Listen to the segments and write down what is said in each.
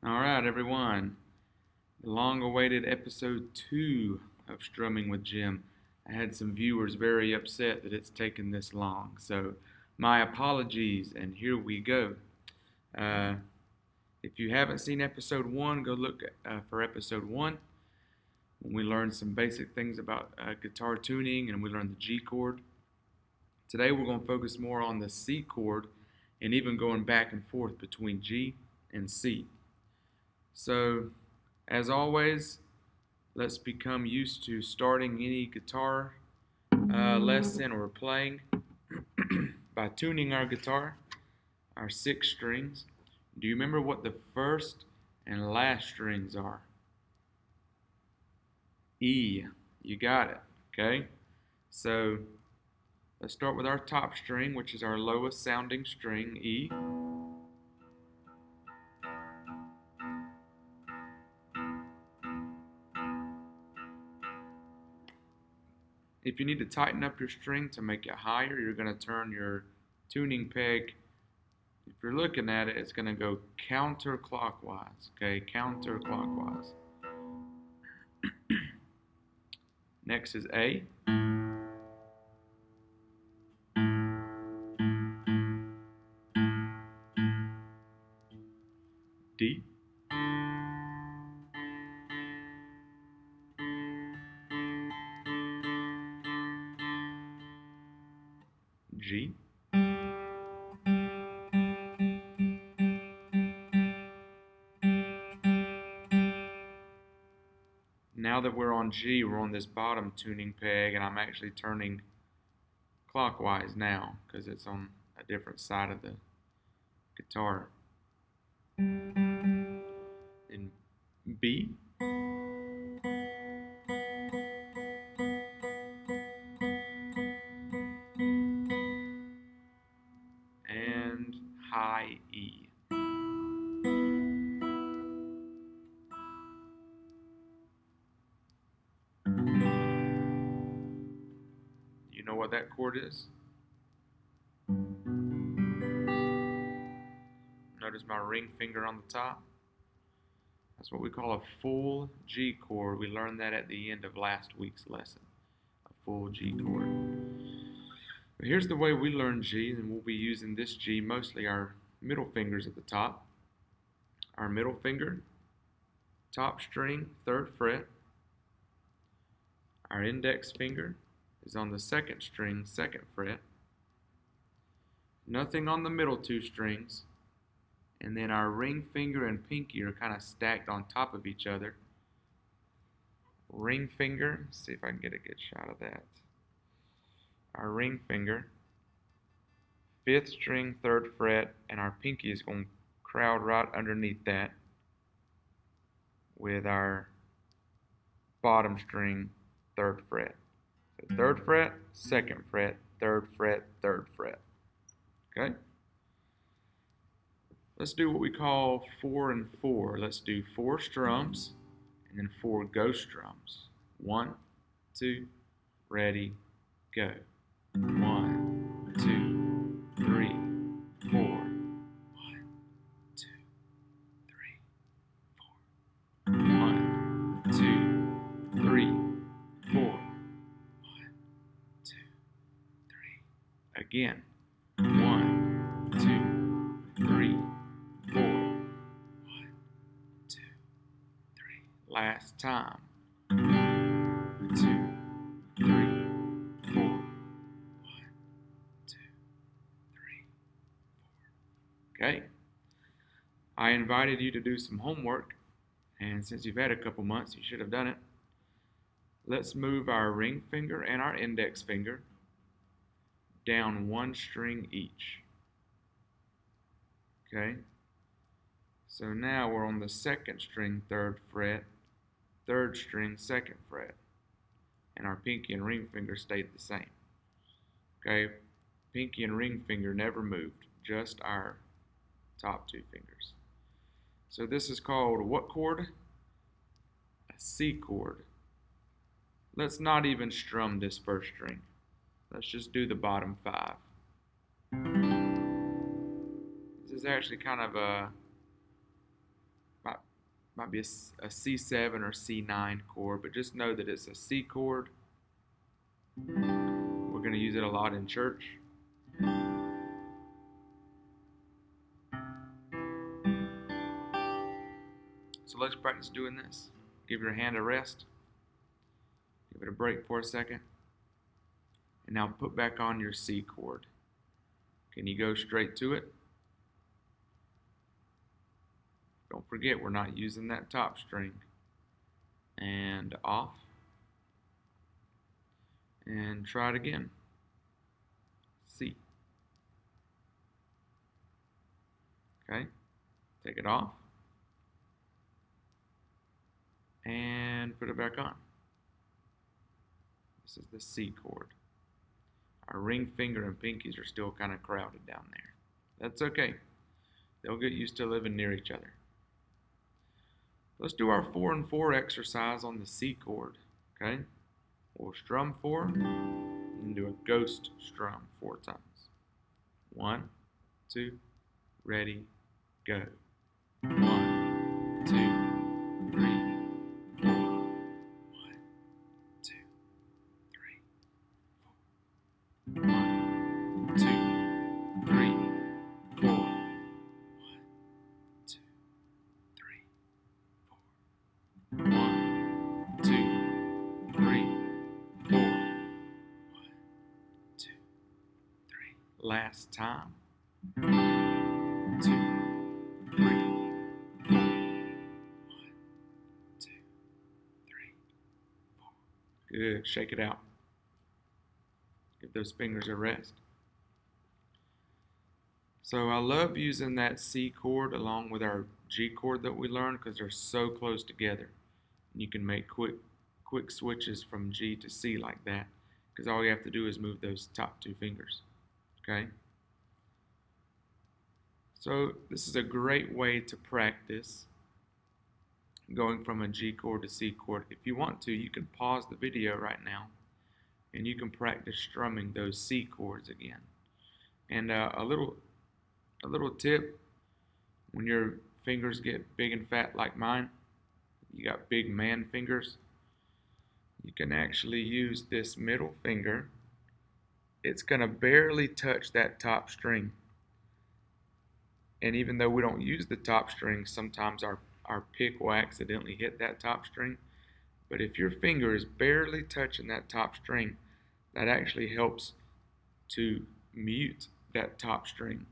All right, everyone. The long-awaited episode 2 of Strumming with Jim. I had some viewers very upset that it's taken this long, so my apologies, and here we go. If you haven't seen episode 1, go look for episode 1 when we learned some basic things about guitar tuning and we learned the G chord. Today we're going to focus more on the C chord and even going back and forth between G and C. So, as always, let's become used to starting any guitar lesson or playing by tuning our guitar, our 6 strings. Do you remember what the first and last strings are? E. You got it, okay? So, let's start with our top string, which is our lowest sounding string, E. If you need to tighten up your string to make it higher, you're going to turn your tuning peg. If you're looking at it, it's going to go counterclockwise, okay? Counterclockwise. Next is A. D. G. Now that we're on G, we're on this bottom tuning peg, and I'm actually turning clockwise now because it's on a different side of the guitar. Then B. And high E. You know what that chord is? Notice my ring finger on the top. That's what we call a full G chord. We learned that at the end of last week's lesson. A full G chord. But here's the way we learn G, and we'll be using this G, mostly our middle fingers at the top. Our middle finger, top string, 3rd fret. Our index finger is on the 2nd string, 2nd fret. Nothing on the middle 2 strings. And then our ring finger and pinky are kind of stacked on top of each other. Ring finger, let's see if I can get a good shot of that. Our ring finger, 5th string, 3rd fret, and our pinky is going to crowd right underneath that with our bottom string, 3rd fret. So 3rd fret, 2nd fret, 3rd fret, 3rd fret. Okay? Let's do what we call 4 and 4. Let's do 4 strums and then 4 ghost strums. 1, 2, ready, go. 1, 2, 3, 4. 1, 2, 3, 4. 1, 2, 3, 4. 1, 2, 3. Again. 1, 2, 3, 4. 1, 2, 3. Last time. 1, 2, 3, 4. 1, 2, 3, 4. Okay. I invited you to do some homework, and since you've had a couple months, you should have done it. Let's move our ring finger and our index finger down 1 string each. Okay? So now we're on the 2nd string, 3rd fret, 3rd string, 2nd fret. And our pinky and ring finger stayed the same. Okay? Pinky and ring finger never moved, just our top 2 fingers. So this is called what chord? A C chord. Let's not even strum this 1st string. Let's just do the bottom 5. This is actually kind of about Might be a C7 or C9 chord, but just know that it's a C chord. We're going to use it a lot in church. So let's practice doing this. Give your hand a rest. Give it a break for a second. And now put back on your C chord. Can you go straight to it? Don't forget, we're not using that top string. And off. And try it again. C. Okay, take it off. And put it back on. This is the C chord. Our ring finger and pinkies are still kind of crowded down there. That's okay. They'll get used to living near each other. Let's do our 4 and 4 exercise on the C chord. Okay? We'll strum 4 and do a ghost strum 4 times. 1, 2, ready, go. 1, 2, 3, 4. 1, 2, 3, 4. 1, 2, 3, 4. 1, 2, 3, 4. 1, 2, 3, 4. 1, 2, 3. Last time. 1, 2, 3, 4. 1, 2, 3, 4. Good. Shake it out. Give those fingers a rest. So I love using that C chord along with our G chord that we learned because they're so close together. And you can make quick switches from G to C like that because all you have to do is move those top 2 fingers. Okay? So this is a great way to practice going from a G chord to C chord. If you want to, you can pause the video right now and you can practice strumming those C chords again. And a little tip, when your fingers get big and fat like mine, you got big man fingers, you can actually use this middle finger. It's going to barely touch that top string. And even though we don't use the top string, sometimes our pick will accidentally hit that top string. But if your finger is barely touching that top string, that actually helps to mute that top string.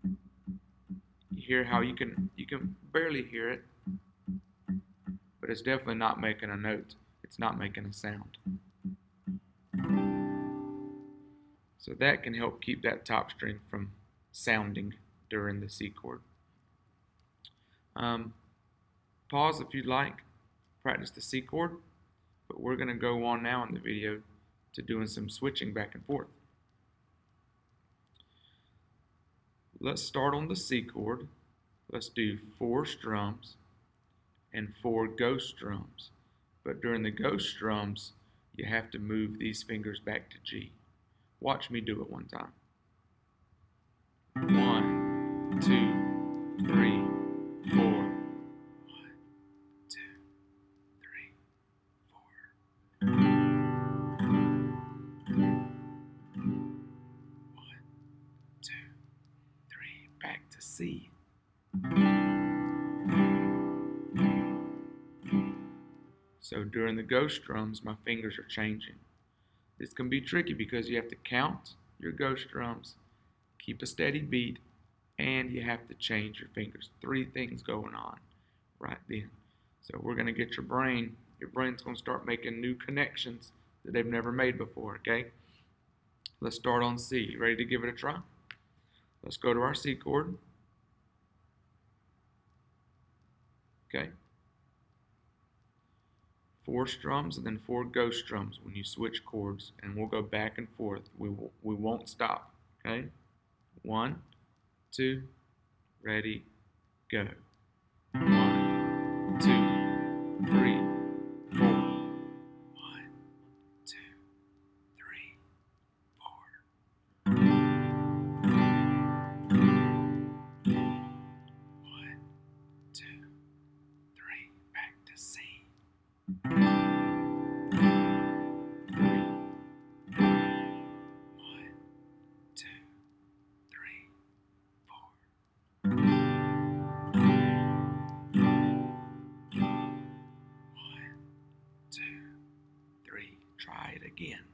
You hear how you can barely hear it, but it's definitely not making a note. It's not making a sound. So that can help keep that top string from sounding during the C chord. Pause if you'd like. Practice the C chord, but we're going to go on now in the video to doing some switching back and forth. Let's start on the C chord. Let's do 4 strums and 4 ghost strums. But during the ghost strums, you have to move these fingers back to G. Watch me do it one time. 1, 2, 3, 4. 1, 2, 3, 4. 1, 2, 3. Back to C. So during the ghost strums, my fingers are changing. This can be tricky because you have to count your ghost strums, keep a steady beat, and you have to change your fingers. 3 things going on right then. So we're going to get your brain's going to start making new connections that they've never made before, okay? Let's start on C. You ready to give it a try? Let's go to our C chord. Okay. 4 strums and then 4 ghost strums when you switch chords, and we'll go back and forth. We won't stop. Okay. 1, 2, ready, go. 1, 2, 3, 4. 1, 2, 3, 4. 1, 2, it again.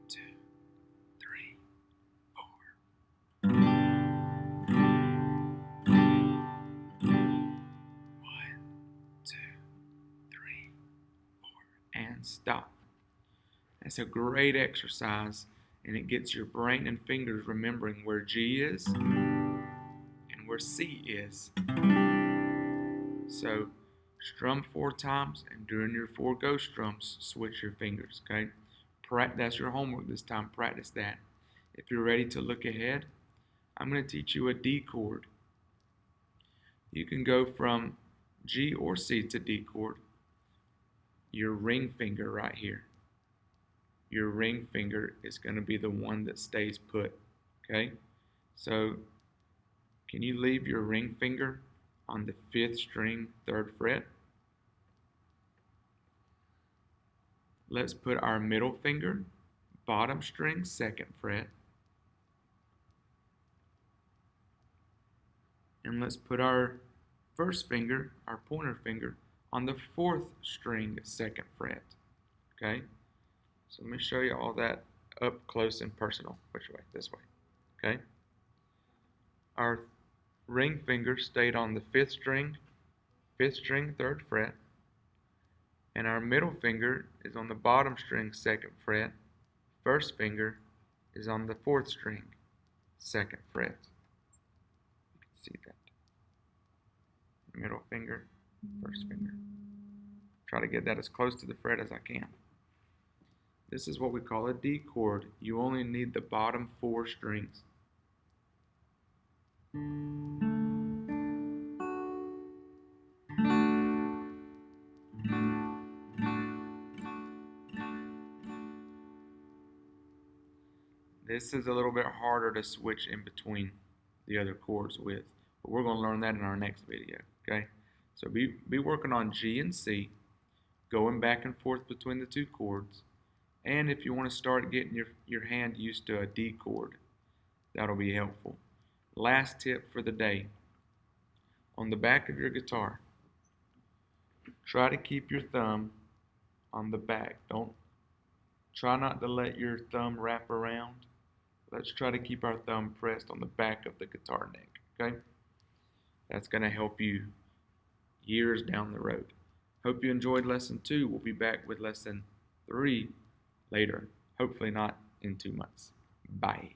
2, 3, 4. 1, 2, 3, 4. And stop. That's a great exercise, and it gets your brain and fingers remembering where G is and where C is. So strum 4 times, and during your 4 go strums, switch your fingers, okay? That's your homework this time. Practice that. If you're ready to look ahead, I'm going to teach you a D chord. You can go from G or C to D chord. Your ring finger right here. Your ring finger is going to be the one that stays put, okay? So can you leave your ring finger on the 5th string, 3rd fret? Let's put our middle finger, bottom string, 2nd fret. And let's put our first finger, our pointer finger, on the 4th string, 2nd fret. Okay? So let me show you all that up close and personal. Which way? This way. Okay? Our ring finger stayed on the 5th string, 3rd fret. And our middle finger is on the bottom string, 2nd fret. First finger is on the 4th string, 2nd fret. You can see that. Middle finger, first finger. Try to get that as close to the fret as I can. This is what we call a D chord. You only need the bottom 4 strings. This is a little bit harder to switch in between the other chords with, but we're going to learn that in our next video, okay? So be working on G and C, going back and forth between the 2 chords, and if you want to start getting your hand used to a D chord, that'll be helpful. Last tip for the day. On the back of your guitar, try to keep your thumb on the back. Try not to let your thumb wrap around. Let's try to keep our thumb pressed on the back of the guitar neck, okay? That's going to help you years down the road. Hope you enjoyed lesson 2. We'll be back with lesson 3 later. Hopefully not in 2 months. Bye.